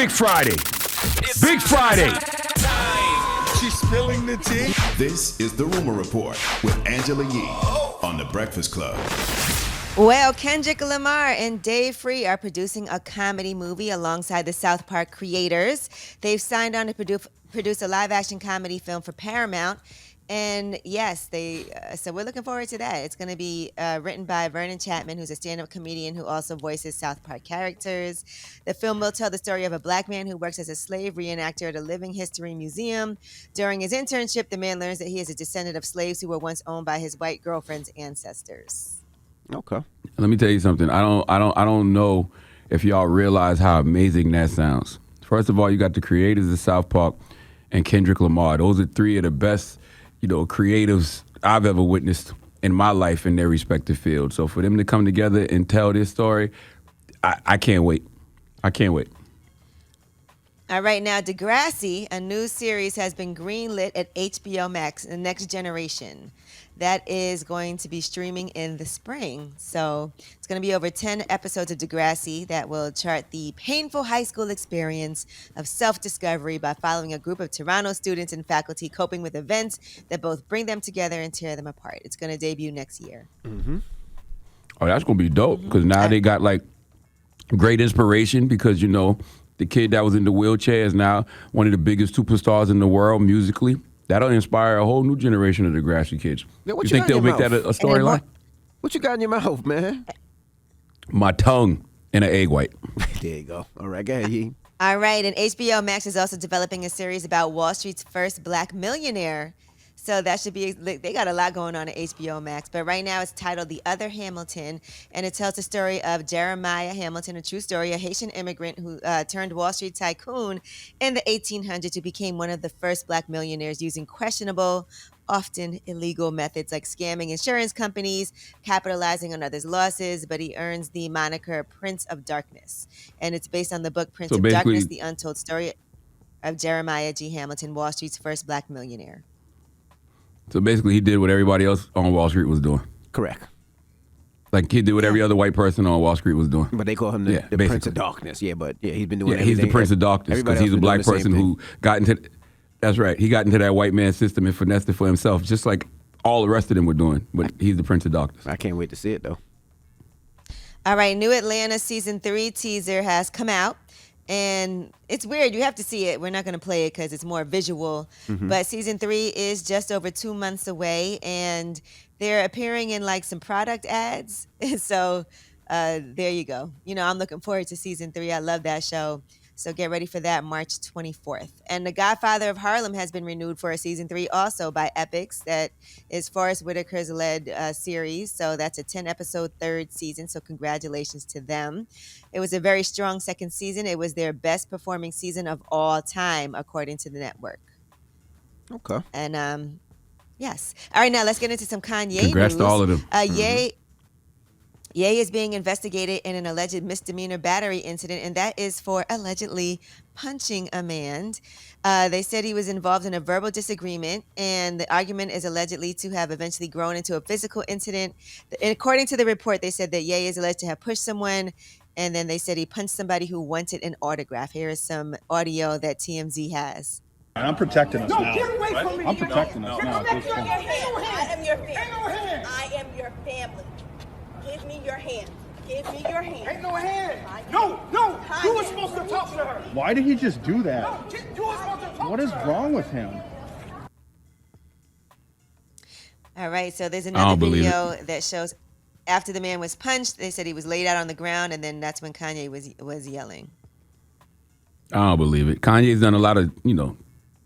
Big Friday. Big Friday. She's spilling the tea. This is The Rumor Report with Angela Yee on The Breakfast Club. Well, Kendrick Lamar and Dave Free are producing a comedy movie alongside the South Park creators. They've signed on to produce a live-action comedy film for Paramount. And yes, so we're looking forward to that. It's going to be written by Vernon Chapman, who's a stand-up comedian who also voices South Park characters. The film will tell the story of a black man who works as a slave reenactor at a living history museum. During his internship, the man learns that he is a descendant of slaves who were once owned by his white girlfriend's ancestors. Okay. Let me tell you something. I don't know if y'all realize how amazing that sounds. First of all, you got the creators of South Park and Kendrick Lamar. Those are three of the best, creatives I've ever witnessed in my life in their respective fields. So for them to come together and tell this story, I can't wait. I can't wait. All right, now Degrassi, a new series, has been greenlit at HBO Max, The Next Generation. That is going to be streaming in the spring. So it's going to be over 10 episodes of Degrassi that will chart the painful high school experience of self-discovery by following a group of Toronto students and faculty coping with events that both bring them together and tear them apart. It's going to debut next year. Mm-hmm. Oh, that's going to be dope because now they got great inspiration because, the kid that was in the wheelchair is now one of the biggest superstars in the world musically. That'll inspire a whole new generation of Degrassi kids. Yeah, you think they'll make that a storyline? What you got in your mouth, man? My tongue and an egg white. There you go. All right, go ahead, Yee. All right, and HBO Max is also developing a series about Wall Street's first black millionaire. So that should be, they got a lot going on at HBO Max. But right now it's titled The Other Hamilton, and it tells the story of Jeremiah Hamilton, a true story, a Haitian immigrant who turned Wall Street tycoon in the 1800s, who became one of the first black millionaires using questionable, often illegal methods like scamming insurance companies, capitalizing on others' losses, but he earns the moniker Prince of Darkness. And it's based on the book Prince of Darkness, The Untold Story of Jeremiah G. Hamilton, Wall Street's first black millionaire. So basically, he did what everybody else on Wall Street was doing. Correct. Like he did what every other white person on Wall Street was doing. But they call him the Prince of Darkness. Yeah, but he's been doing everything. He's the Prince of Darkness because he's a black person who got into, that's right, he got into that white man system and finessed it for himself, just like all the rest of them were doing. But he's the Prince of Darkness. I can't wait to see it, though. All right, New Atlanta Season 3 teaser has come out. And it's weird. You have to see it. We're not going to play it because it's more visual. Mm-hmm. But Season 3 is just over 2 months away. And they're appearing in some product ads. So there you go. I'm looking forward to Season 3. I love that show. So get ready for that March 24th. And The Godfather of Harlem has been renewed for a Season 3 also by Epix. That is Forrest Whitaker's led series. So that's a 10-episode third season. So congratulations to them. It was a very strong second season. It was their best performing season of all time, according to the network. Okay. And yes. All right, now let's get into some Kanye Congrats news. to all of them. Ye is being investigated in an alleged misdemeanor battery incident, and that is for allegedly punching a man. They said he was involved in a verbal disagreement, and the argument is allegedly to have eventually grown into a physical incident. And according to the report, they said that Ye is alleged to have pushed someone, and then they said he punched somebody who wanted an autograph. Here is some audio that TMZ has. I'm protecting us now. Get away from me. I'm protecting us now. I am your family. I am your family. Give me your hand. Give me your hand. Ain't no hand. No. You were supposed to talk to her. Why did he just do that? No, you were supposed to talk What is wrong with him? All right, so there's another video that shows after the man was punched, they said he was laid out on the ground, and then that's when Kanye was yelling. I don't believe it. Kanye's done a lot of,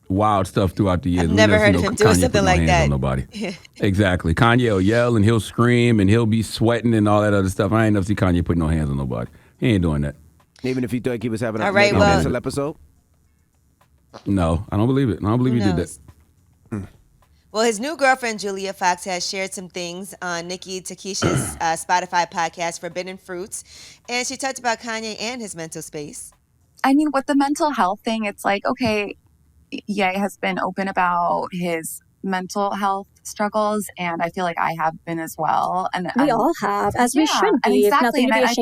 wild stuff throughout the years. I've never heard of him doing something like that. On nobody. Exactly. Kanye will yell and he'll scream and he'll be sweating and all that other stuff. I ain't never see Kanye put no hands on nobody. He ain't doing that. Even if he thought he was having a mental episode? No, I don't believe it. I don't believe he did that. Well, his new girlfriend, Julia Fox, has shared some things on Nicki Takesha's Spotify podcast, Forbidden Fruits. And she talked about Kanye and his mental space. I mean, with the mental health thing, it's like, okay, Ye has been open about his mental health struggles, and I feel like I have been as well. And we all have, as we should be. Exactly. And I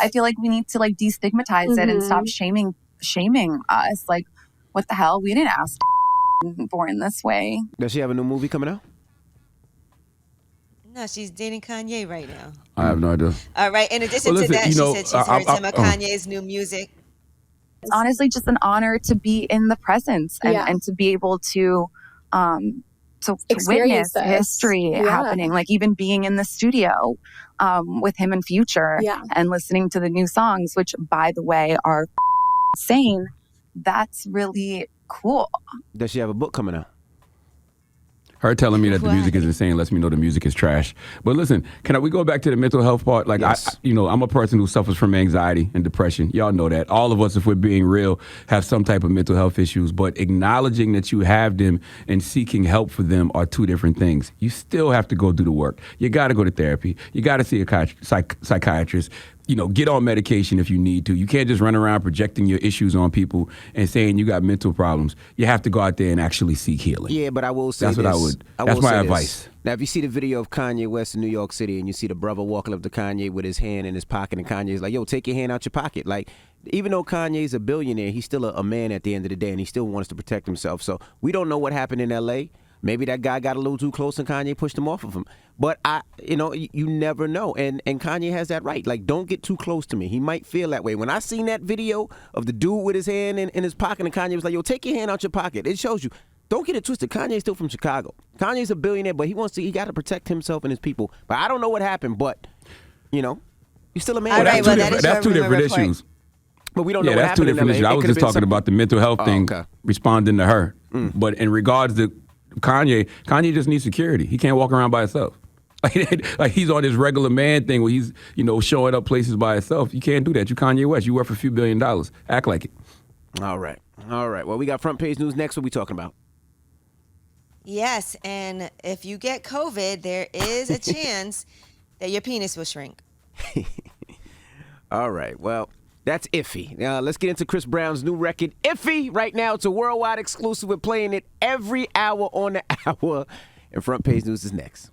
feel like we need to destigmatize it and stop shaming shaming us. Like, what the hell? We didn't ask born this way. Does she have a new movie coming out? No, she's dating Kanye right now. I have no idea. All right. In addition to that, she said she's heard some of Kanye's new music. It's honestly just an honor to be in the presence and to be able to witness history happening. Like even being in the studio with him and Future and listening to the new songs, which by the way are insane. That's really cool. Does she have a book coming out? Her telling me that the music is insane lets me know the music is trash. But listen, we go back to the mental health part? Like, yes. I'm a person who suffers from anxiety and depression. Y'all know that. All of us, if we're being real, have some type of mental health issues. But acknowledging that you have them and seeking help for them are two different things. You still have to go do the work. You got to go to therapy. You got to see a psychiatrist. Get on medication if you need to. You can't just run around projecting your issues on people and saying you got mental problems. You have to go out there and actually seek healing. Yeah, but I will say that's this. What I would. That's my advice. Now, if you see the video of Kanye West in New York City and you see the brother walking up to Kanye with his hand in his pocket and Kanye's like, yo, take your hand out your pocket. Like, even though Kanye's a billionaire, he's still a man at the end of the day and he still wants to protect himself. So we don't know what happened in L.A. Maybe that guy got a little too close and Kanye pushed him off of him. But you never know. And Kanye has that right. Like, don't get too close to me. He might feel that way. When I seen that video of the dude with his hand in his pocket and Kanye was like, yo, take your hand out your pocket. It shows you. Don't get it twisted. Kanye's still from Chicago. Kanye's a billionaire, but he got to protect himself and his people. But I don't know what happened, but, you're still a man. That's two different issues. But we don't know what that's happened. Two different issues. I was just talking about the mental health thing, responding to her. But in regards to Kanye just needs security. He can't walk around by himself. Like he's on this regular man thing where he's, showing up places by himself. You can't do that. You Kanye West. You worth a few $1 billion. Act like it. All right. Well, we got front page news next. What are we talking about? Yes, and if you get COVID, there is a chance that your penis will shrink. All right. Well, that's iffy. Now, let's get into Chris Brown's new record, Iffy. Right now, it's a worldwide exclusive. We're playing it every hour on the hour. And front page news is next.